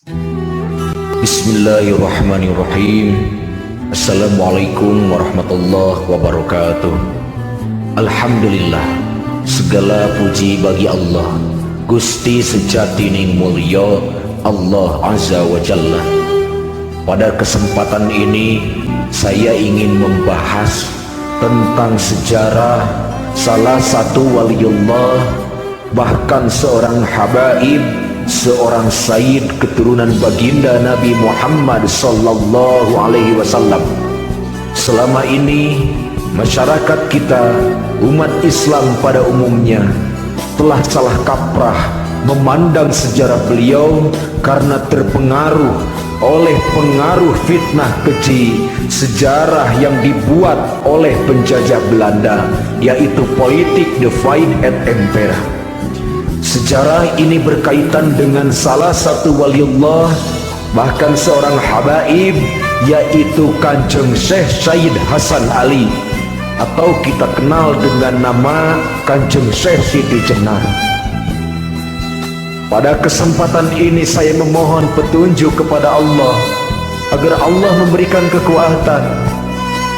Bismillahirrahmanirrahim. Assalamualaikum warahmatullahi wabarakatuh. Alhamdulillah, segala puji bagi Allah, Gusti sejati ning mulya Allah Azza wa Jalla. Pada kesempatan ini saya ingin membahas tentang sejarah salah satu waliullah, bahkan seorang habaib, seorang sayyid keturunan baginda Nabi Muhammad sallallahu alaihi wasallam. Selama ini masyarakat kita, umat Islam pada umumnya, telah salah kaprah memandang sejarah beliau karena terpengaruh oleh pengaruh fitnah keji sejarah yang dibuat oleh penjajah Belanda, yaitu politik divide and impera. Sejarah ini berkaitan dengan salah satu waliullah, bahkan seorang habaib, yaitu Kanjeng Syekh Sayyid Hasan Ali, atau kita kenal dengan nama Kanjeng Syekh Siti Jenar. Pada kesempatan ini saya memohon petunjuk kepada Allah agar Allah memberikan kekuatan.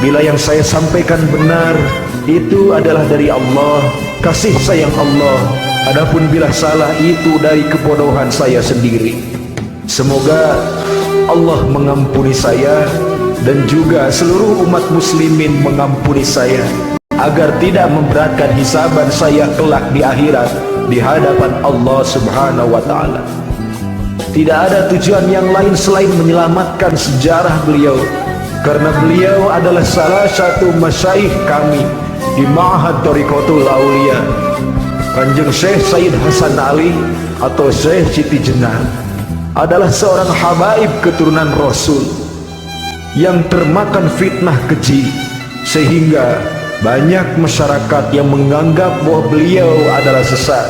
Bila yang saya sampaikan benar, itu adalah dari Allah, kasih sayang Allah. Adapun bila salah, itu dari kebodohan saya sendiri. Semoga Allah mengampuni saya dan juga seluruh umat muslimin mengampuni saya, agar tidak memberatkan hisaban saya kelak di akhirat di hadapan Allah Subhanahu wa ta'ala. Tidak ada tujuan yang lain selain menyelamatkan sejarah beliau, karena beliau adalah salah satu masyaikh kami di Ma'had Thariqatul Aulia. Kanjeng Syekh Sayyid Hasan Ali atau Syekh Siti Jenar adalah seorang habaib keturunan Rasul yang termakan fitnah keji, sehingga banyak masyarakat yang menganggap bahwa beliau adalah sesat,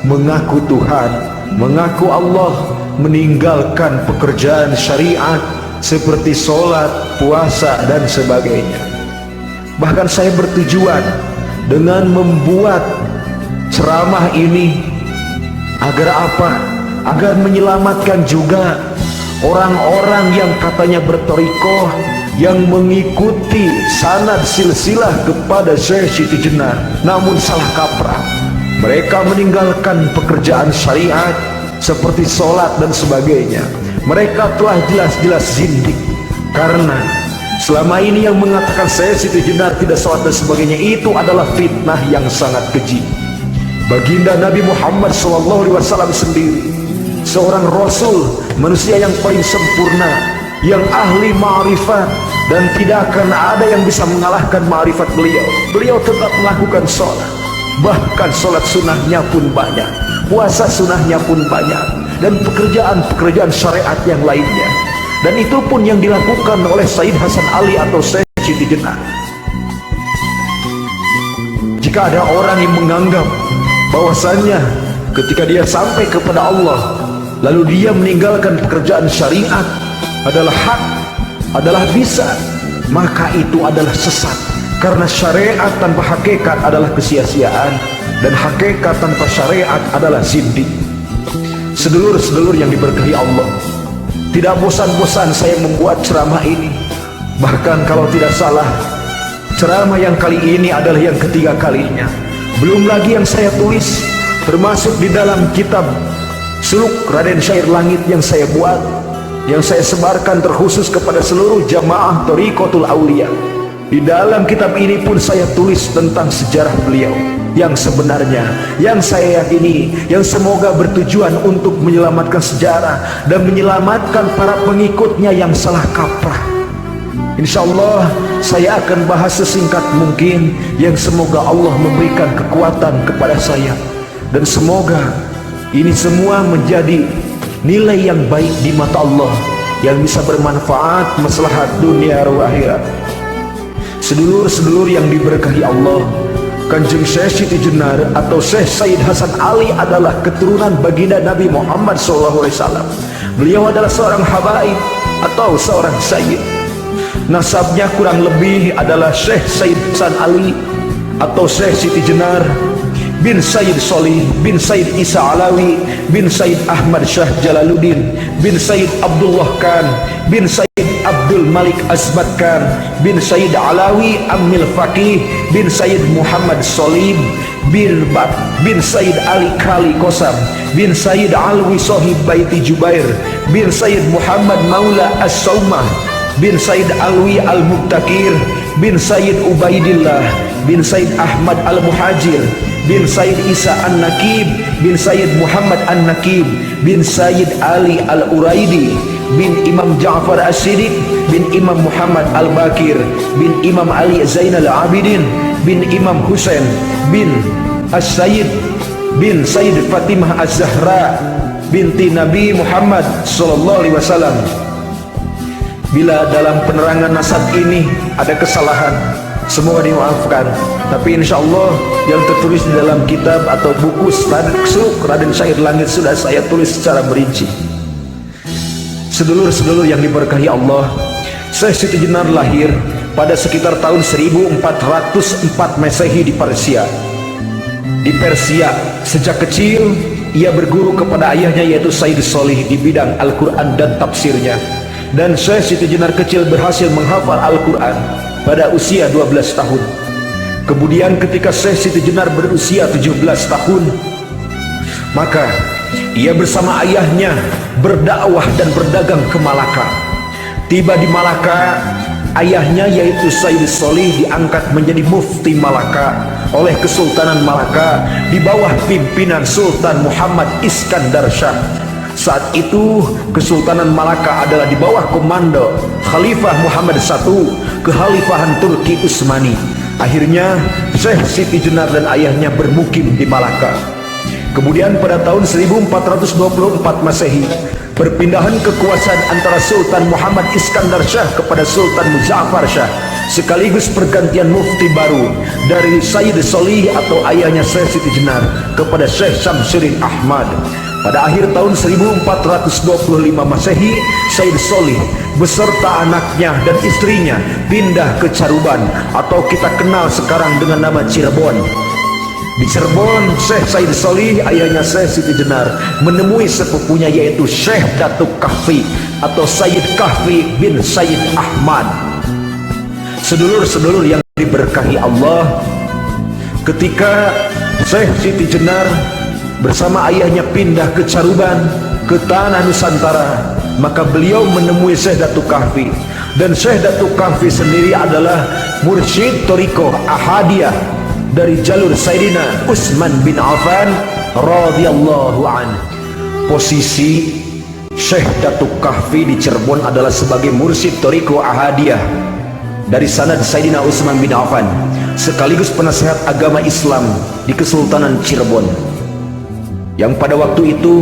mengaku Tuhan, mengaku Allah, meninggalkan pekerjaan syariat seperti sholat, puasa, dan sebagainya. Bahkan saya bertujuan dengan membuat ceramah ini agar apa? Agar menyelamatkan juga orang-orang yang katanya bertorikoh, yang mengikuti sanad silsilah kepada Syekh Siti Jenar, namun salah kaprah. Mereka meninggalkan pekerjaan syariat seperti sholat dan sebagainya. Mereka telah jelas-jelas zindik, karena selama ini yang mengatakan Syekh Siti Jenar tidak sholat dan sebagainya, itu adalah fitnah yang sangat keji. Baginda Nabi Muhammad SAW sendiri, seorang Rasul, manusia yang paling sempurna, yang ahli ma'rifat, dan tidak akan ada yang bisa mengalahkan ma'rifat beliau. Beliau tetap melakukan sholat, bahkan sholat sunnahnya pun banyak, puasa sunnahnya pun banyak, dan pekerjaan-pekerjaan syariat yang lainnya. Dan itu pun yang dilakukan oleh Sayyid Hasan Ali atau Syekh Siti Jenar. Jika ada orang yang menganggap bahwasannya ketika dia sampai kepada Allah lalu dia meninggalkan pekerjaan syariat adalah hak, adalah bisa, maka itu adalah sesat. Karena syariat tanpa hakikat adalah kesia-siaan, dan hakikat tanpa syariat adalah zindik. Sedulur-sedulur yang diberkahi Allah, tidak bosan-bosan saya membuat ceramah ini. Bahkan kalau tidak salah, ceramah yang kali ini adalah yang ketiga kalinya. Belum lagi yang saya tulis, termasuk di dalam kitab Suluk Raden Syair Langit yang saya buat, yang saya sebarkan terkhusus kepada seluruh jamaah Thariqatul Aulia. Di dalam kitab ini pun saya tulis tentang sejarah beliau yang sebenarnya, yang saya yakini, yang semoga bertujuan untuk menyelamatkan sejarah dan menyelamatkan para pengikutnya yang salah kaprah. Insyaallah saya akan bahas sesingkat mungkin, yang semoga Allah memberikan kekuatan kepada saya, dan semoga ini semua menjadi nilai yang baik di mata Allah, yang bisa bermanfaat maslahat dunia dan akhirat. Sedulur-sedulur yang diberkahi Allah, Kanjeng Syekh Siti Jenar atau Syekh Sayyid Hasan Ali adalah keturunan baginda Nabi Muhammad SAW. Beliau adalah seorang habaib atau seorang sayyid. Nasabnya kurang lebih adalah Syekh Sayyid Hasan Ali atau Syekh Siti Jenar bin Sayyid Solih bin Sayyid Isa Alawi bin Sayyid Ahmad Syah Jalaluddin bin Sayyid Abdullah Khan bin Sayyid Abdul Malik Azbat Khan bin Sayyid Alawi Amil Faqih bin Sayyid Muhammad Solib Birbat bin Sayyid Ali Kali Kosam bin Sayyid Alwi Sohib Baiti Jubair bin Sayyid Muhammad Maula As-Saumah bin Sayyid Alwi Al-Mubtakir bin Sayyid Ubaidillah bin Sayyid Ahmad Al-Muhajir bin Sayyid Isa An-Nakib bin Sayyid Muhammad An-Nakib bin Sayyid Ali Al-Uraidi bin Imam Ja'far As-Siddiq bin Imam Muhammad Al-Bakir bin Imam Ali Zainal Abidin bin Imam Husain bin As-Sayyid bin Sayyid Fatimah Az-Zahra binti Nabi Muhammad sallallahu alaihi wasallam. Bila dalam penerangan nasab ini ada kesalahan, semoga dimaafkan. Tapi insya Allah yang tertulis di dalam kitab atau buku Raden Syair Langit sudah saya tulis secara merinci. Sedulur-sedulur yang diberkahi Allah, Syekh Siti Jenar lahir pada sekitar tahun 1404 Masehi di Persia. Di Persia, sejak kecil ia berguru kepada ayahnya yaitu Sayyid Solih di bidang Al-Quran dan tafsirnya. Dan Syekh Siti Jenar kecil berhasil menghafal Al-Quran pada usia 12 tahun. Kemudian ketika Syekh Siti Jenar berusia 17 tahun, maka ia bersama ayahnya berdakwah dan berdagang ke Malaka. Tiba di Malaka, ayahnya yaitu Sayyid Solih diangkat menjadi mufti Malaka oleh Kesultanan Malaka di bawah pimpinan Sultan Muhammad Iskandar Shah. Saat itu Kesultanan Malaka adalah di bawah komando Khalifah Muhammad I, Kekhalifahan Turki Utsmani. Akhirnya Syekh Siti Jenar dan ayahnya bermukim di Malaka. Kemudian pada tahun 1424 Masehi, perpindahan kekuasaan antara Sultan Muhammad Iskandar Shah kepada Sultan Muzaffar Shah, sekaligus pergantian mufti baru dari Sayyid Solih atau ayahnya Syekh Siti Jenar kepada Syekh Syamsuddin Ahmad. Pada akhir tahun 1425 Masehi, Sayyid Solih beserta anaknya dan istrinya pindah ke Caruban atau kita kenal sekarang dengan nama Cirebon. Di Cirebon, Syekh Sayyid Solih, ayahnya Syekh Siti Jenar, menemui sepupunya yaitu Syekh Datuk Kahfi atau Sayyid Kahfi bin Sayyid Ahmad. Sedulur-sedulur yang diberkahi Allah, ketika Syekh Siti Jenar bersama ayahnya pindah ke Caruban, ke tanah Nusantara, maka beliau menemui Syekh Datuk Kahfi. Dan Syekh Datuk Kahfi sendiri adalah mursyid Thariqah Ahadiyah dari jalur Sayyidina Utsman bin Affan radhiyallahu an. Posisi Syekh Datuk Kahfi di Cirebon adalah sebagai mursyid Thariqah Ahadiyah dari sanad Sayyidina Utsman bin Affan, sekaligus penasehat agama Islam di Kesultanan Cirebon. Yang pada waktu itu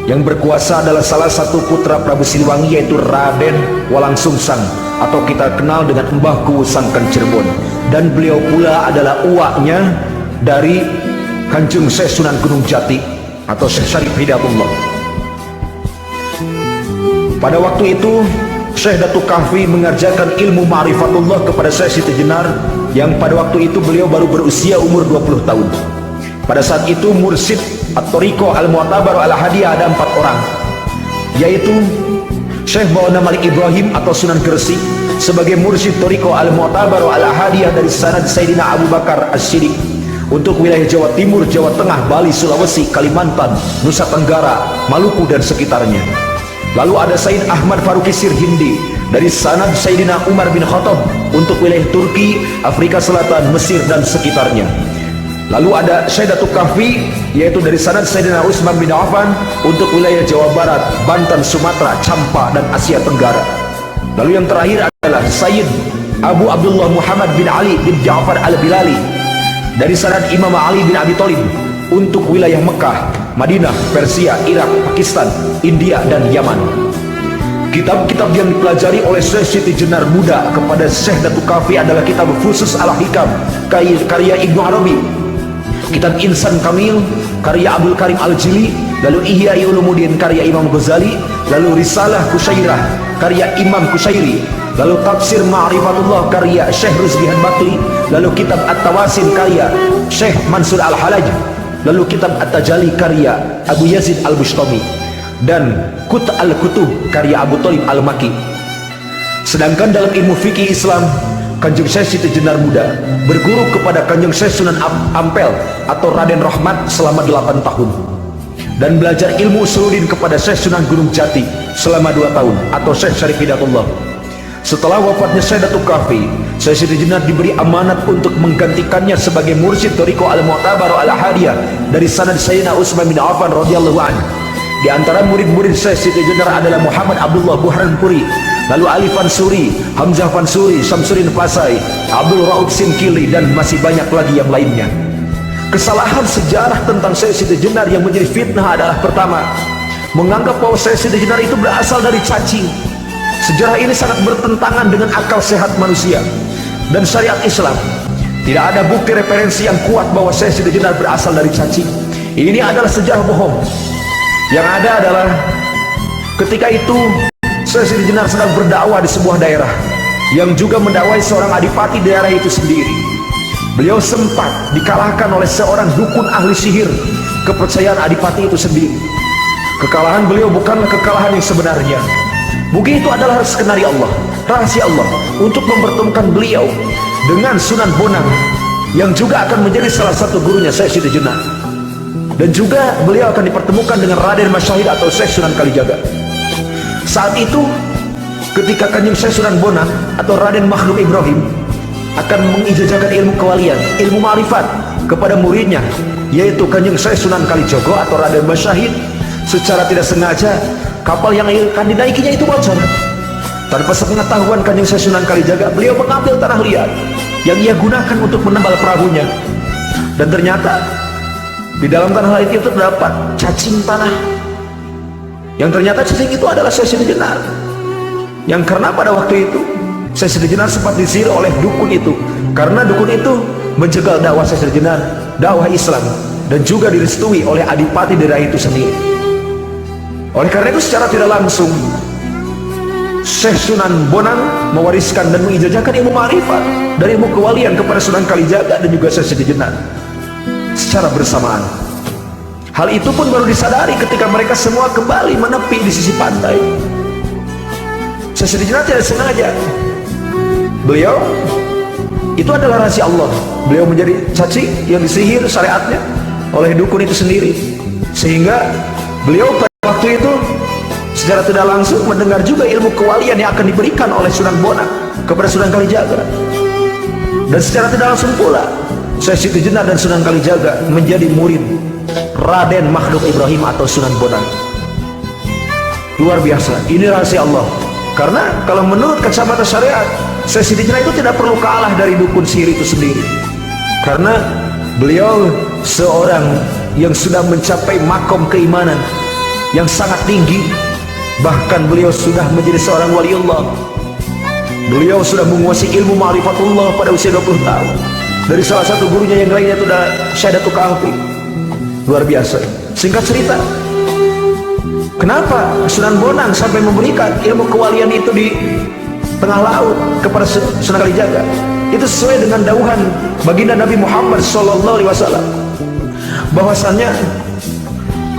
yang berkuasa adalah salah satu putra Prabu Siliwangi yaitu Raden Walang Sungsang atau kita kenal dengan Mbah Kuwu Sangkan Cirebon. Dan beliau pula adalah uaknya dari Kanjeng Syekh Sunan Gunung Jati atau Syekh Syarif Hidayatullah. Pada waktu itu Syekh Datuk Kahfi mengajarkan ilmu ma'rifatullah kepada Syekh Siti Jenar yang pada waktu itu beliau baru berusia umur 20 tahun. Pada saat itu mursyid At-Thariqah Al-Mu'tabar Al-Hadiyah ada 4 orang, yaitu Syekh Maulana Malik Ibrahim atau Sunan Gresik sebagai mursyid Thariqah Al-Mu'tabar Al-Hadiyah dari sanad Sayyidina Abu Bakar As-Siddiq untuk wilayah Jawa Timur, Jawa Tengah, Bali, Sulawesi, Kalimantan, Nusa Tenggara, Maluku dan sekitarnya. Lalu ada Sayyid Ahmad Faruqi Sirhindi dari sanad Sayyidina Umar bin Khattab untuk wilayah Turki, Afrika Selatan, Mesir dan sekitarnya. Lalu ada Syekh Datuk Kahfi yaitu dari sanad Sayyidina Utsman bin Affan untuk wilayah Jawa Barat, Banten, Sumatera, Campa dan Asia Tenggara. Lalu yang terakhir adalah Sayyid Abu Abdullah Muhammad bin Ali bin Ja'far Al-Bilali dari sanad Imam Ali bin Abi Thalib untuk wilayah Mekah, Madinah, Persia, Irak, Pakistan, India dan Yaman. Kitab-kitab yang dipelajari oleh Syekh Siti Jenar muda kepada Syekh Datuk Kahfi adalah kitab Fusus Al-Hikam karya Ibnu Arabi, kitab Insan Kamil karya Abdul Karim Al-Jili, lalu Ihya Ulumuddin karya Imam Ghazali, lalu Risalah Kusyairah karya Imam Kusyairi, lalu tafsir Ma'rifatullah karya Syekh Rusdihan Bakli, lalu kitab At-Tawasin karya Syekh Mansur Al-Halaj, lalu kitab At-Tajali karya Abu Yazid Al-Bustami, dan Qut Al-Kutub karya Abu Thalib Al-Maki. Sedangkan dalam ilmu fikih Islam, Kanjeng Syekh Siti Jenar Muda berguru kepada Kanjeng Syekh Sunan Ampel atau Raden Rahmat selama 8 tahun, dan belajar ilmu usuluddin kepada Syekh Sunan Gunung Jati selama 2 tahun atau Syekh Syarif Hidayatullah. Setelah wafatnya Syekh Datuk Kahfi, Syekh Siti Jenar diberi amanat untuk menggantikannya sebagai mursyid Thariqah Al-Mu'tabar Al-Hadiyah dari sanad Sayyidina Utsman bin Affan radhiyallahu anhu. Di antara murid-murid Syekh Siti Jenar adalah Muhammad Abdullah Burhanpuri, lalu Ali Fansuri, Hamzah Fansuri, Syamsuddin Fasai, Abdul Rauf Simkili, dan masih banyak lagi yang lainnya. Kesalahan sejarah tentang Syekh Siti Jenar yang menjadi fitnah adalah: pertama, menganggap bahwa Syekh Siti Jenar itu berasal dari cacing. Sejarah ini sangat bertentangan dengan akal sehat manusia dan syariat Islam. Tidak ada bukti referensi yang kuat bahwa Syekh Siti Jenar berasal dari cacing. Ini adalah sejarah bohong. Yang ada adalah ketika itu Syekh Siti Jenar sedang berdakwah di sebuah daerah yang juga mendakwai seorang adipati daerah itu sendiri. Beliau sempat dikalahkan oleh seorang dukun ahli sihir kepercayaan adipati itu sendiri. Kekalahan beliau bukanlah kekalahan yang sebenarnya. Mungkin itu adalah skenario Allah, rahasia Allah untuk mempertemukan beliau dengan Sunan Bonang yang juga akan menjadi salah satu gurunya Syekh Siti Jenar. Dan juga beliau akan dipertemukan dengan Raden Masyahid atau Syekh Sunan Kalijaga. Saat itu ketika Kanjeng Syekh Sunan Bonang atau Raden Makhluk Ibrahim akan mengijazahkan ilmu kewalian, ilmu ma'rifat kepada muridnya, yaitu Kanjeng Syekh Sunan Kalijogo atau Raden Masyahid, secara tidak sengaja kapal yang akan dinaikinya itu bocor. Tanpa sepengetahuan Kanjeng Syekh Sunan Kalijaga, beliau mengambil tanah liat yang ia gunakan untuk menambal perahunya. Dan ternyata di dalam tanah liat itu terdapat cacing tanah, yang ternyata cacing itu adalah Syekh Siti Jenar. Yang karena pada waktu itu Syekh Siti Jenar sempat disihir oleh dukun itu, karena dukun itu menjegal dakwah Syekh Siti Jenar, dakwah Islam, dan juga direstui oleh adipati daerah itu sendiri. Oleh karena itu secara tidak langsung Syekh Sunan Bonang mewariskan dan mengijazahkan ilmu ma'rifat dari ilmu kewalian kepada Sunan Kalijaga dan juga Syekh Siti Jenar secara bersamaan. Hal itu pun baru disadari ketika mereka semua kembali menepi di sisi pantai. Syekh Siti Jenar tidak sengaja, beliau itu adalah rahasia Allah. Beliau menjadi cacing yang disihir syariatnya oleh dukun itu sendiri, sehingga beliau pada waktu itu secara tidak langsung mendengar juga ilmu kewalian yang akan diberikan oleh Sunan Bonang kepada Sunan Kalijaga. Dan secara tidak langsung pula Syekh Siti Jenar dan Sunan Kalijaga menjadi murid Raden Makhluk Ibrahim atau Sunan Bonang. Luar biasa, ini rahasia Allah. Karena kalau menurut kacamata syariat, Syekh Siti Jenar itu tidak perlu kalah dari dukun sihir itu sendiri, karena beliau seorang yang sudah mencapai makom keimanan yang sangat tinggi. Bahkan beliau sudah menjadi seorang waliullah. Beliau sudah menguasai ilmu ma'rifatullah pada usia 20 tahun dari salah satu gurunya yang lainnya itu adalah Syekh Datuk Kahfi. Luar biasa. Singkat cerita, kenapa Sunan Bonang sampai memberikan ilmu kewalian itu di tengah laut kepada Sunan Kalijaga? Itu sesuai dengan dauhan baginda Nabi Muhammad SAW, bahwasannya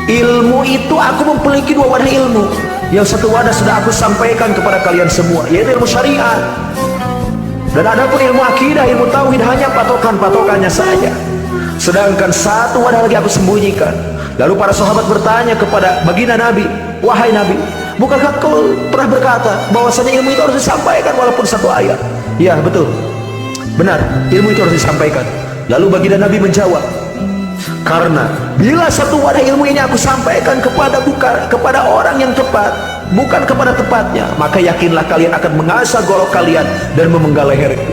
ilmu itu aku memiliki 2 wadah ilmu. Yang satu wadah sudah aku sampaikan kepada kalian semua, yaitu ilmu syariat. Dan adapun ilmu akidah, ilmu tauhid hanya patokan-patokannya saja. Sedangkan satu wadah lagi aku sembunyikan. Lalu para sahabat bertanya kepada baginda Nabi, wahai Nabi, bukankah kau pernah berkata bahwasanya ilmu itu harus disampaikan walaupun 1 ayat? Ya betul, benar, ilmu itu harus disampaikan. Lalu baginda Nabi menjawab, karena bila 1 wadah ilmu ini aku sampaikan kepada orang yang tepat, bukan kepada tempatnya, maka yakinlah kalian akan mengasah golok kalian dan memenggal leherku.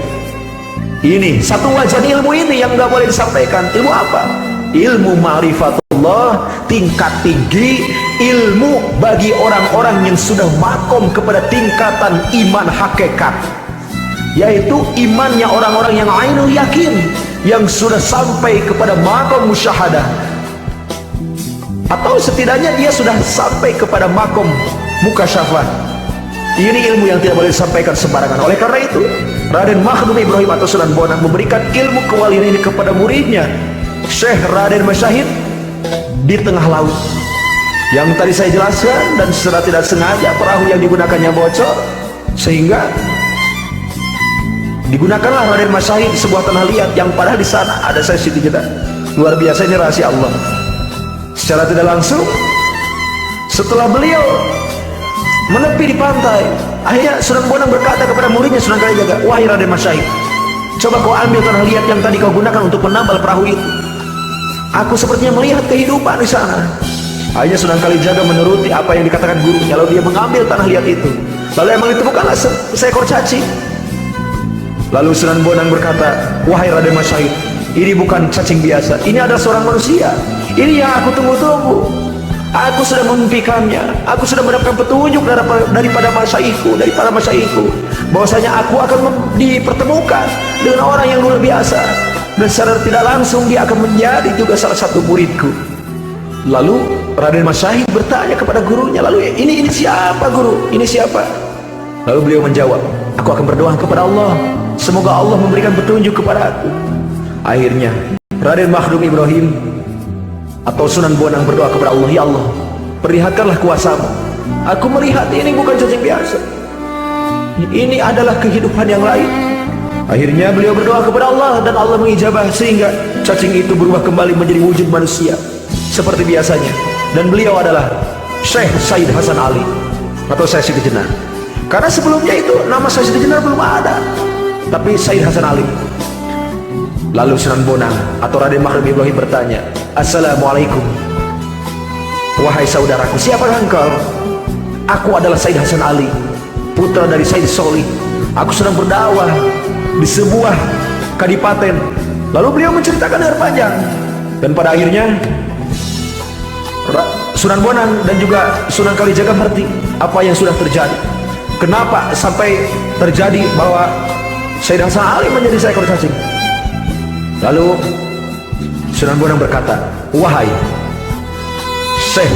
Ini 1 wajan ilmu ini yang gak boleh disampaikan. Ilmu apa? Ilmu ma'rifatullah tingkat tinggi, ilmu bagi orang-orang yang sudah makom kepada tingkatan iman hakikat, yaitu imannya orang-orang yang ainul yakin, yang sudah sampai kepada makom musyahadah, atau setidaknya dia sudah sampai kepada makom mukasyafah. Ini ilmu yang tidak boleh disampaikan sembarangan. Oleh karena itu, Raden Makhdum Ibrahim atau Sunan Bonang memberikan ilmu kewalian ini kepada muridnya, Syekh Raden Masyahid, di tengah laut. Yang tadi saya jelaskan, dan secara tidak sengaja perahu yang digunakannya bocor, sehingga digunakanlah Raden Masyahid di sebuah tanah liat yang padahal di sana ada Syekh Siti Jenar. Luar biasa, ini rahasia Allah. Secara tidak langsung, setelah beliau menepi di pantai, akhirnya Sunan Bonang berkata kepada muridnya Sunan Kalijaga, wahai Raden Masyahid, coba kau ambil tanah liat yang tadi kau gunakan untuk menambal perahu itu. Aku sepertinya melihat kehidupan di sana. Akhirnya Sunan Kalijaga menuruti apa yang dikatakan gurunya, lalu dia mengambil tanah liat itu. Lalu emang ditemukanlah seekor cacing. Lalu Sunan Bonang berkata, wahai Raden Masyahid, ini bukan cacing biasa, ini adalah seorang manusia. Ini yang aku tunggu-tunggu. Aku sudah memimpikannya, aku sudah mendapatkan petunjuk daripada masyaikhu, daripada masyaikhu, bahwasanya aku akan dipertemukan dengan orang yang luar biasa, dan secara tidak langsung dia akan menjadi juga salah satu muridku. Lalu Raden Masyahid bertanya kepada gurunya, lalu ini siapa guru? Ini siapa? Lalu beliau menjawab, aku akan berdoa kepada Allah, semoga Allah memberikan petunjuk kepada aku. Akhirnya Raden Makhdum Ibrahim atau Sunan Bonang berdoa kepada Allah, ya Allah, perlihatkanlah kuasamu. Aku melihat ini bukan cacing biasa, ini adalah kehidupan yang lain. Akhirnya beliau berdoa kepada Allah dan Allah mengijabah, sehingga cacing itu berubah kembali menjadi wujud manusia seperti biasanya. Dan beliau adalah Syekh Said Hasan Ali atau Syekh Siti Jenar. Karena sebelumnya itu nama Syekh Siti Jenar belum ada, tapi Said Hasan Ali. Lalu Sunan Bonang atau Raden Makhdum Ibrahim bertanya, Assalamualaikum, wahai saudaraku, siapakah engkau? Aku adalah Said Hasan Ali, putra dari Said Solih. Aku sedang berdakwah di sebuah kadipaten. Lalu beliau menceritakan dengan panjang, dan pada akhirnya Sunan Bonang dan juga Sunan Kalijaga mengerti apa yang sudah terjadi. Kenapa sampai terjadi bahwa Said Hasan Ali menjadi seekor cacing. Lalu Sunan Bonang berkata, wahai Syekh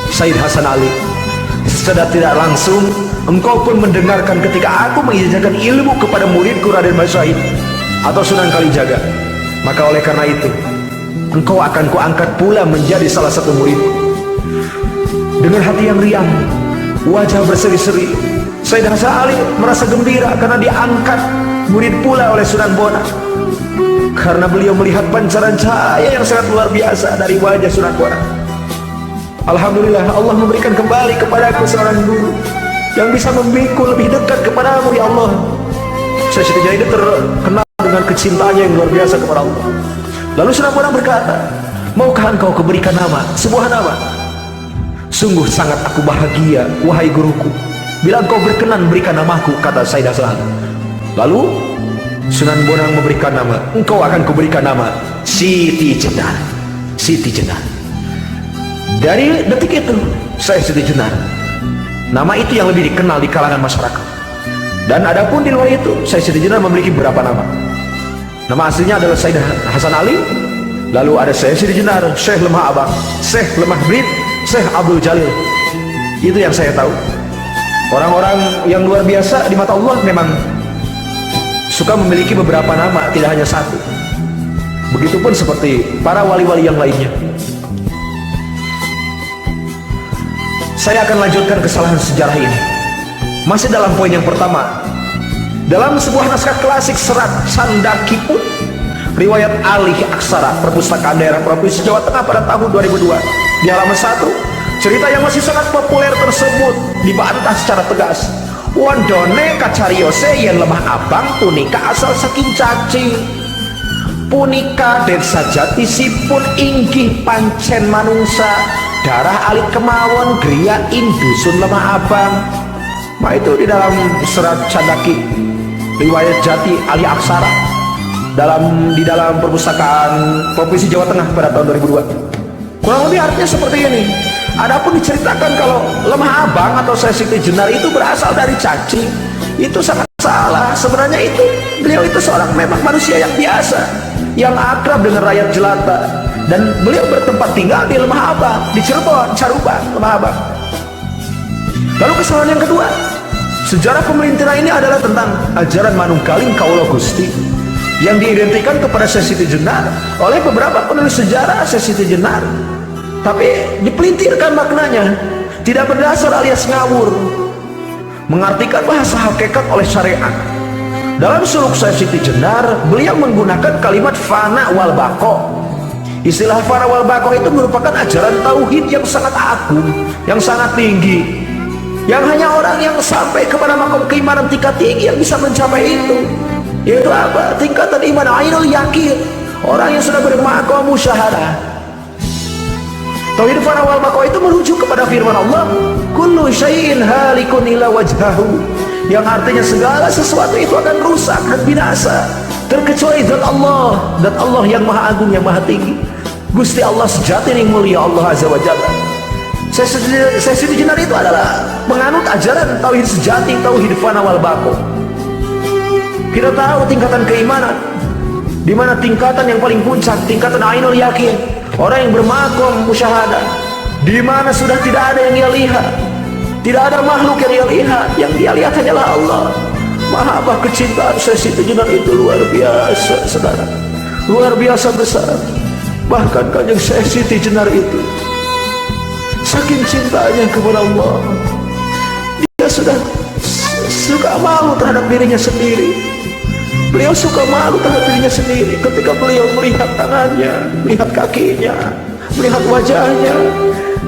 Said Hasan Ali, secara tidak langsung engkau pun mendengarkan ketika aku mengajarkan ilmu kepada muridku Raden Masyahid atau Sunan Kalijaga. Maka oleh karena itu, engkau akan kuangkat pula menjadi salah satu muridku. Dengan hati yang riang, wajah berseri-seri, Said Hasan Ali merasa gembira karena diangkat murid pula oleh Sunan Bonang. Karena beliau melihat pancaran cahaya yang sangat luar biasa dari wajah Sunan Bonang. Alhamdulillah, Allah memberikan kembali kepadaku seorang guru yang bisa membimbingku lebih dekat kepadamu, ya Allah. Syekh Siti Jenar terkenal dengan kecintaannya yang luar biasa kepada Allah. Lalu Sunan Bonang berkata, maukah engkau kuberikan nama, sebuah nama? Sungguh sangat aku bahagia, wahai guruku, bila engkau berkenan berikan namaku, kata Said Hasan. Lalu Sunan Bonang memberikan nama, engkau akan kuberikan nama Siti Jenar. Siti Jenar. Dari detik itu, saya Siti Jenar, nama itu yang lebih dikenal di kalangan masyarakat. Dan adapun di luar itu, saya Siti Jenar memiliki beberapa nama. Nama aslinya adalah Said Hasan Ali. Lalu ada Syekh Siti Jenar, Syekh Lemah Abang, Syekh Lemah Brit, Syekh Abdul Jalil. Itu yang saya tahu. Orang-orang yang luar biasa di mata Allah memang suka memiliki beberapa nama, tidak hanya satu. Begitupun seperti para wali-wali yang lainnya. Saya akan lanjutkan kesalahan sejarah ini. Masih dalam poin yang pertama. Dalam sebuah naskah klasik serat Sandakipun, riwayat Alih Aksara, Perpustakaan Daerah Provinsi Jawa Tengah pada tahun 2002, di halaman 1, cerita yang masih sangat populer tersebut dibantah secara tegas. Wondone kacariose yen Lemah Abang punika asal saking cacing. Punika desa jatisipun inggih pancen manungsa, darah alit kemawon griya indusun Lemah Abang. Nah, itu di dalam serat Candaki riwayat Jati Ali Aksara di dalam Perpustakaan Provinsi Jawa Tengah pada tahun 2002. Kurang lebih artinya seperti ini. Adapun diceritakan kalau Lemah Abang atau Syekh Siti Jenar itu berasal dari cacing, itu sangat salah. Sebenarnya itu beliau itu seorang memang manusia yang biasa, yang akrab dengan rakyat jelata, dan beliau bertempat tinggal di Lemah Abang, di Cirebon, Caruban, Lemah Abang. Lalu kesalahan yang kedua, Sejarah pemerintahan ini adalah tentang ajaran manunggaling Kaula Gusti yang diidentikan kepada Syekh Siti Jenar oleh beberapa penulis sejarah Syekh Siti Jenar, tapi dipelintirkan maknanya, tidak berdasar alias ngawur, mengartikan bahasa hakikat oleh syariat. Dalam suluk Syekh Siti Jenar, beliau menggunakan kalimat fana wal baqo. Istilah fana wal baqo itu merupakan ajaran tauhid yang sangat agung, yang sangat tinggi, yang hanya orang yang sampai kepada makom keimanan tingkat tinggi yang bisa mencapai itu. Yaitu apa? Tingkatan iman ainul yakin, orang yang sudah bermakom musyahadah. Tauhid fana wal baqo itu merujuk kepada firman Allah, kullu syai'in halikun ila wajhahu, yang artinya segala sesuatu itu akan rusak dan binasa terkecuali zat Allah, dan Allah yang maha agung, yang maha tinggi. Gusti Allah sejati yang mulia, Allah azza wa jalla. Syekh Siti Jenar itu adalah menganut ajaran tauhid sejati, tauhid fana wal baqo. Kita tahu tingkatan keimanan, di mana tingkatan yang paling puncak, tingkatan ainul yakin, orang yang bermakom musyahadah, di mana sudah tidak ada yang dia lihat, tidak ada makhluk yang dia lihat, yang dia lihat hanyalah Allah. Mahabbah kecintaan Syekh Siti Jenar itu luar biasa, saudara, luar biasa besar. Bahkan Kanjeng Syekh Siti Jenar itu saking cintanya kepada Allah, dia sudah suka malu terhadap dirinya sendiri. Beliau suka malu terhadap dirinya sendiri ketika beliau melihat tangannya, melihat kakinya, melihat wajahnya.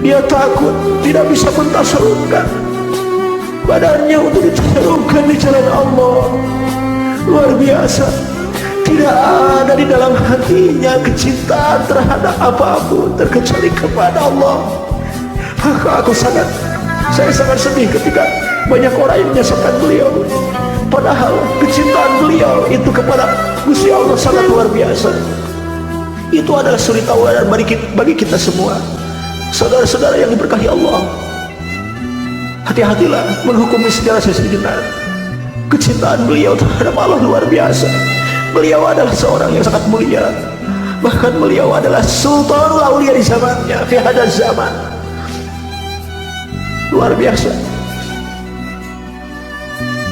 Dia takut tidak bisa mentasarufkan badannya untuk ditasarufkan di jalan Allah. Luar biasa. Tidak ada di dalam hatinya kecintaan terhadap apapun terkecuali kepada Allah. Maka saya sangat sedih ketika banyak orang yang menyesatkan beliau, padahal kecintaan beliau itu kepada Gusti Allah sangat luar biasa. Itu adalah suri tauladan bagi kita semua, saudara-saudara yang diberkahi Allah. Hati-hatilah menghukumi sejarah Syekh Siti Jenar. Kecintaan beliau terhadap Allah luar biasa. Beliau adalah seorang yang sangat mulia, bahkan beliau adalah sultanul aulia di zamannya, fi hadaz zaman. Luar biasa.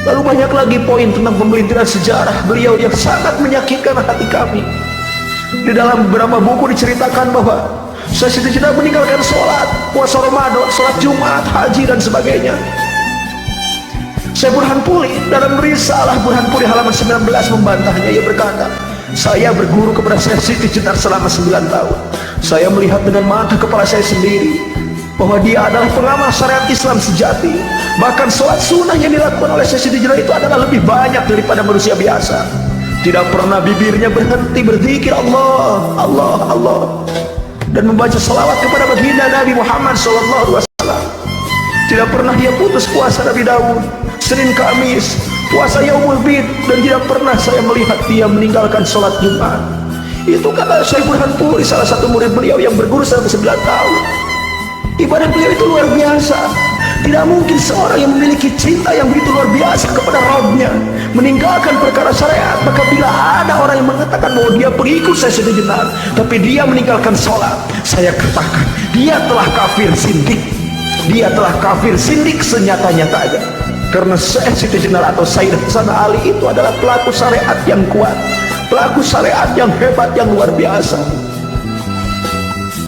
Lalu banyak lagi poin tentang pembelintiran sejarah beliau yang sangat menyakitkan hati kami. Di dalam beberapa buku diceritakan bahwa Syekh Siti Jenar meninggalkan sholat, puasa Ramadan, sholat Jumat, haji dan sebagainya. Syekh Burhanpuri dalam risalah Burhanpuri halaman 19 membantahnya. Ia berkata, saya berguru kepada Syekh Siti Jenar selama 9 tahun. Saya melihat dengan mata kepala saya sendiri bahwa dia adalah pengamal syariat Islam sejati. Bahkan sholat sunnah yang dilakukan oleh Syekh Siti Jenar itu adalah lebih banyak daripada manusia biasa. Tidak pernah bibirnya berhenti berzikir Allah, Allah, Allah, dan membaca salawat kepada baginda Nabi Muhammad SAW. Tidak pernah dia putus puasa Nabi Daud, Senin Kamis, puasa Yaumul Bid, dan tidak pernah saya melihat dia meninggalkan sholat Jumat. Itu kata Syekh Burhanpuri, salah satu murid beliau yang berguru selama 9 tahun. Ibadah beliau itu luar biasa. Tidak mungkin seorang yang memiliki cinta yang begitu luar biasa kepada Rabbnya meninggalkan perkara syariat. Maka bila ada orang yang mengatakan bahwa dia pengikut Syekh Siti Jenar tapi dia meninggalkan sholat, saya katakan dia telah kafir sindik. Dia telah kafir sindik senyata-nyatanya. Karena Syekh Siti Jenar atau Sayyidah Hasanah Ali itu adalah pelaku syariat yang kuat, pelaku syariat yang hebat, yang luar biasa.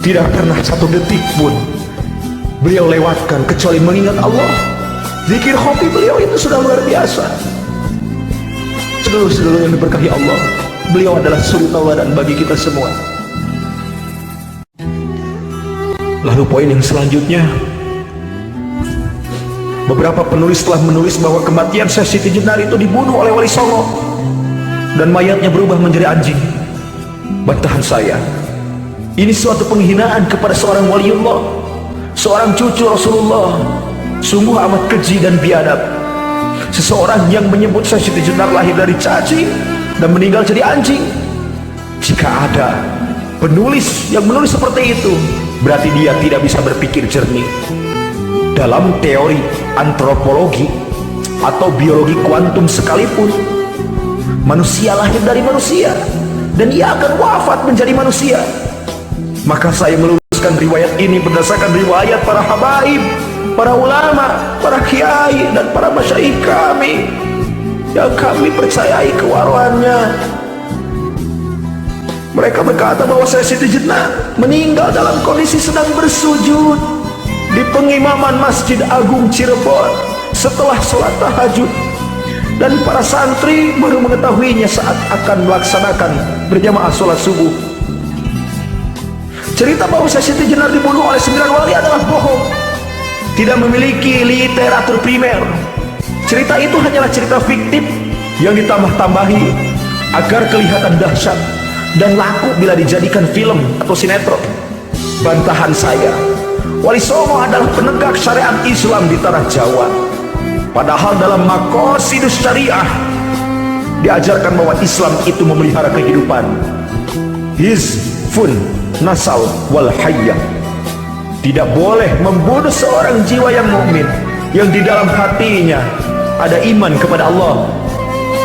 Tidak pernah satu detik pun beliau lewatkan kecuali mengingat Allah. Zikir khofi beliau itu sudah luar biasa. Seluruh yang diberkahi Allah, beliau adalah suri tauladan bagi kita semua. Lalu poin yang selanjutnya, beberapa penulis telah menulis bahwa kematian Syekh Siti Jenar itu dibunuh oleh Wali Songo dan mayatnya berubah menjadi anjing. Bantahan saya, ini suatu penghinaan kepada seorang waliullah, seorang cucu Rasulullah. Sungguh amat keji dan biadab. Seseorang yang menyebut Syekh Siti Jenar lahir dari cacing dan meninggal jadi anjing. Jika ada penulis yang menulis seperti itu, berarti dia tidak bisa berpikir jernih. Dalam teori antropologi atau biologi kuantum sekalipun, manusia lahir dari manusia dan ia akan wafat menjadi manusia. Maka saya meluruskan riwayat ini berdasarkan riwayat para habaib, para ulama, para kiai, dan para masyaikh kami yang kami percayai kewaruannya. Mereka berkata bahwa Siti Jenar meninggal dalam kondisi sedang bersujud di pengimaman Masjid Agung Cirebon setelah sholat tahajud, dan para santri baru mengetahuinya saat akan melaksanakan berjamaah sholat subuh. Cerita bahwa Siti Jenar dibunuh oleh 9 wali adalah bohong, tidak memiliki literatur primer. Cerita itu hanyalah cerita fiktif yang ditambah-tambahi agar kelihatan dahsyat dan laku bila dijadikan film atau sinetron. Bantahan saya, Wali Songo adalah penegak syariat Islam di tanah Jawa, padahal dalam Maqasidus Syariah diajarkan bahwa Islam itu memelihara kehidupan, hizfun nasal wal hayyah. Tidak boleh membunuh seorang jiwa yang mukmin yang di dalam hatinya ada iman kepada Allah.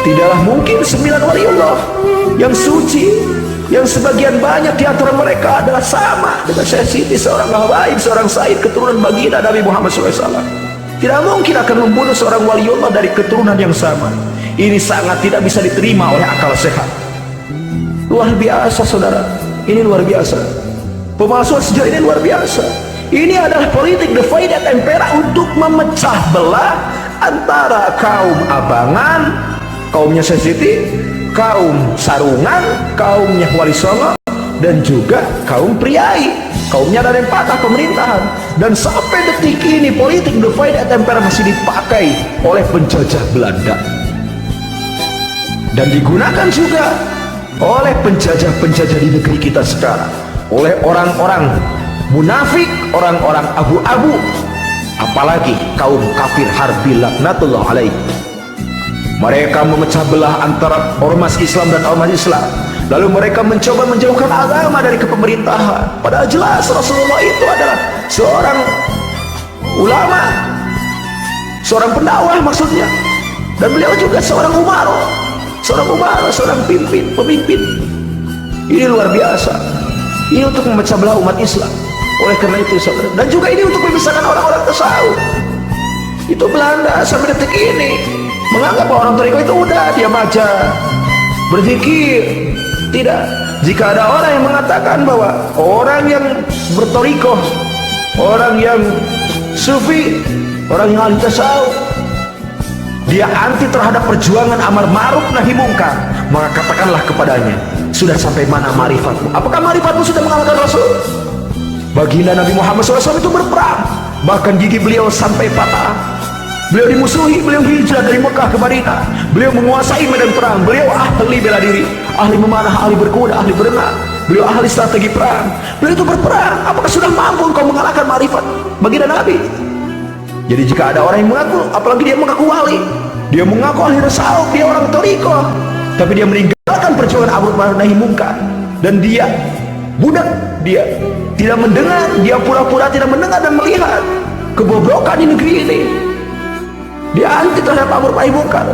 Tidaklah mungkin 9 waliullah yang suci, yang sebagian banyak di antara mereka adalah sama dengan Syekh Siti, seorang habaib, seorang sayyid keturunan baginda Nabi Muhammad SAW. Tidak mungkin akan membunuh seorang waliullah dari keturunan yang sama. Ini sangat tidak bisa diterima oleh akal sehat. Luar biasa saudara, ini luar biasa. Pemalsuan sejarah ini luar biasa. Ini adalah politik divide and impera untuk memecah belah antara kaum abangan, kaumnya Syekh Siti, kaum sarungan, kaumnya Wali Songo, dan juga kaum priai, kaumnya Raden Patah pemerintahan. Dan sampai detik ini politik divide and impera masih dipakai oleh penjajah Belanda dan digunakan juga oleh penjajah-penjajah di negeri kita sekarang, oleh orang-orang munafik, orang-orang abu-abu, apalagi kaum kafir harbi laknatullah alaih. Mereka memecah belah antara ormas Islam dan ormas Islam, lalu mereka mencoba menjauhkan agama dari kepemerintahan, padahal jelas Rasulullah itu adalah seorang ulama, seorang pendakwah maksudnya, dan beliau juga seorang umaro, seorang pemimpin. Ini luar biasa. Ini untuk memecah belah umat Islam. Oleh karena itu saudara, dan juga ini untuk memisahkan orang-orang tasawuf. Itu Belanda sampai detik ini menganggap bahwa orang Toriko itu udah diam aja, berzikir. Tidak. Jika ada orang yang mengatakan bahwa orang yang bertoriko, orang yang sufi, orang yang ahli tasawuf, dia anti terhadap perjuangan amar ma'ruf nahi mungkar, maka katakanlah kepadanya, sudah sampai mana marifatmu? Apakah marifatmu sudah mengalahkan Rasul? Baginda Nabi Muhammad SAW itu berperang, bahkan gigi beliau sampai patah. Beliau dimusuhi, beliau hijrah dari Mekah ke Madinah, beliau menguasai medan perang, beliau ahli bela diri, ahli memanah, ahli berkuda, ahli berenang, beliau ahli strategi perang. Beliau itu berperang. Apakah sudah mampu engkau mengalahkan marifat baginda Nabi? Jadi jika ada orang yang mengaku, apalagi dia mengaku wali, dia mengaku ahli tasawuf, dia orang toriko, tapi dia meninggalkan perjuangan amar ma'ruf nahi mungkar, dan dia budak, dia tidak mendengar, dia pura-pura tidak mendengar dan melihat kebobrokan di negeri ini. Dia anti terhadap amar ma'ruf nahi mungkar,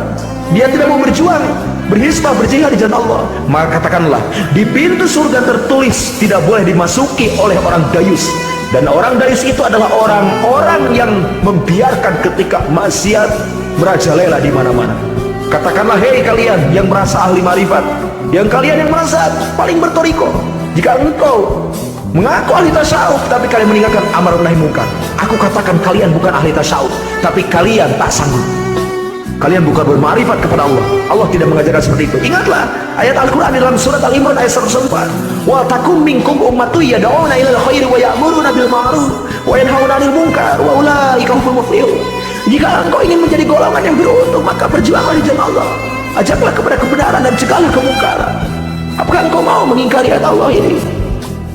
dia tidak mau berjuang, berhisbah, berjihad di jalan Allah. Maka katakanlah, di pintu surga tertulis tidak boleh dimasuki oleh orang dayus. Dan orang dayus itu adalah orang-orang yang membiarkan ketika maksiat merajalela di mana-mana. Katakanlah, hei kalian yang merasa ahli marifat, yang kalian yang merasa paling bertoriko, jika engkau mengaku ahli tasawuf tapi kalian meninggalkan amar nahi mungkar, aku katakan kalian bukan ahli tasawuf, tapi kalian tak sanggup. Kalian bukan bermarifat kepada Allah. Allah tidak mengajarkan seperti itu. Ingatlah ayat Al-Quran dalam surat Al-Imran ayat 104. Wa takum minkum ummatu yad'una ilal khairi wa ya'muruna bil ma'ruf wa yanhauna 'anil munkar wa ulaika humul muflihun. Jika engkau ingin menjadi golongan yang beruntung, maka berjuanglah di jalan Allah. Ajaklah kepada kebenaran dan cegahlah kemungkaran. Apakah engkau mau mengingkari ayat Allah ini?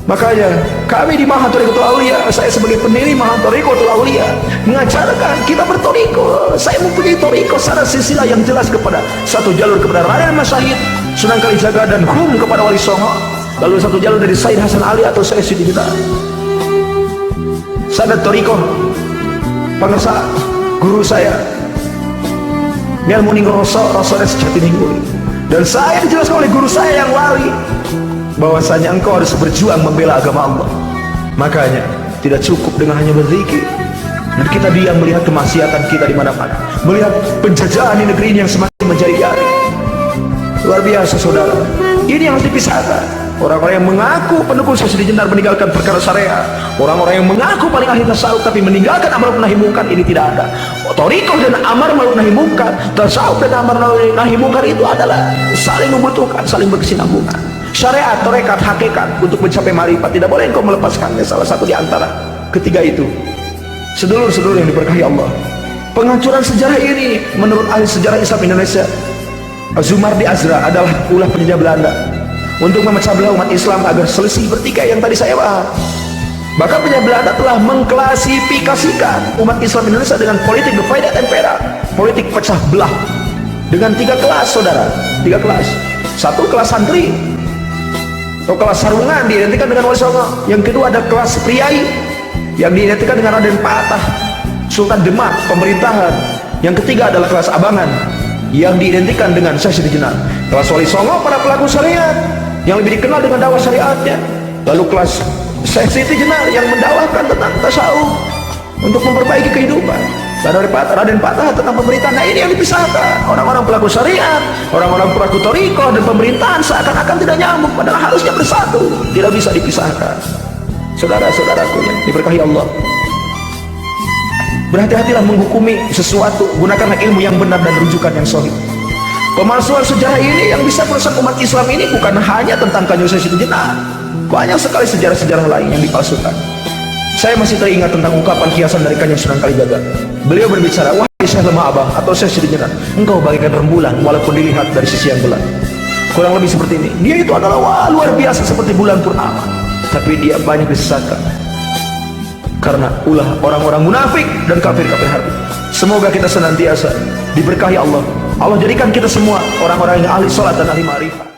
Makanya kami di Mahatorikotul Aulia, saya sebagai pendiri Mahatorikotul Aulia, mengajarkan kita bertoriko. Saya mempunyai toriko secara silsilah yang jelas kepada satu jalur kepada Raden Mas Syahid Sunan Kalijaga dan hum kepada Wali Songo, lalu satu jalur dari Said Hasan Ali atau Syekh Siti Jenar. Sadat toriko pangersa guru saya Mial Muning Rasulullah sejati minggu, dan saya dijelaskan oleh guru saya yang wali bahwasanya engkau harus berjuang membela agama Allah. Makanya tidak cukup dengan hanya berzikir, Dan kita diam melihat kemaksiatan kita di mana-mana, melihat penjajahan di negeri ini yang semakin menjadi-jadi. Luar biasa saudara. Ini yang harus dipisahkan. Orang-orang yang mengaku pendukung Syekh Siti Jenar meninggalkan perkara syariat, orang-orang yang mengaku paling ahli tasawuf tapi meninggalkan amar ma'ruf nahi munkar, ini tidak ada. Thariqah dan amar ma'ruf nahi munkar, tasawuf dan amar ma'ruf nahi munkar itu adalah saling membutuhkan, saling berkesinambungan. Syariat, tarekat, hakikat untuk mencapai marifat, tidak boleh engkau melepaskannya salah satu di antara ketiga itu. Sedulur-sedulur yang diberkahi Allah, penghancuran sejarah ini menurut ahli sejarah Islam Indonesia Zumardi Azra adalah ulah penjajah Belanda untuk memecah belah umat Islam agar selisih bertikai yang tadi saya bahas. Bahkan penjajah Belanda telah mengklasifikasikan umat Islam Indonesia dengan politik divide and impera, politik pecah belah, dengan 3 kelas saudara, 3 kelas. Satu kelas santri atau kelas sarungan diidentikan dengan Wali Songo. Yang kedua ada kelas priai yang diidentikan dengan Raden Patah, Sultan Demak, pemerintahan. Yang ketiga adalah kelas abangan yang diidentikan dengan Syekh Siti Jenar. Kelas Wali Songo para pelaku syariat yang lebih dikenal dengan dakwah syariatnya. Lalu kelas Syekh Siti Jenar yang mendakwahkan tentang tasawuf untuk memperbaiki kehidupan. Raden Patah tentang pemerintahan. Nah, ini yang dipisahkan. Orang-orang pelaku syariat, orang-orang pelaku thariqah dan pemerintahan seakan-akan tidak nyambung, padahal harusnya bersatu, tidak bisa dipisahkan. Saudara-saudaraku yang diberkahi Allah, berhati-hatilah menghukumi sesuatu, gunakanlah ilmu yang benar dan rujukan yang sahih. Pemalsuan sejarah ini yang bisa merusak umat Islam ini bukan hanya tentang Kanjeng Syekh Siti Jenar, banyak sekali sejarah-sejarah lain yang dipalsukan. Saya masih teringat tentang ungkapan kiasan dari Kanjeng Sunan Kalijaga. Beliau berbicara, wahai Syekh Lemah Abang atau Syekh Siti Jenar, engkau bagaikan rembulan walaupun dilihat dari sisi yang gelap. Kurang lebih seperti ini. Dia itu adalah luar biasa seperti bulan purnama, tapi dia banyak disesatkan karena ulah orang-orang munafik dan kafir-kafir hati. Semoga kita senantiasa diberkahi Allah. Allah jadikan kita semua orang-orang yang ahli salat dan ahli ma'rifat.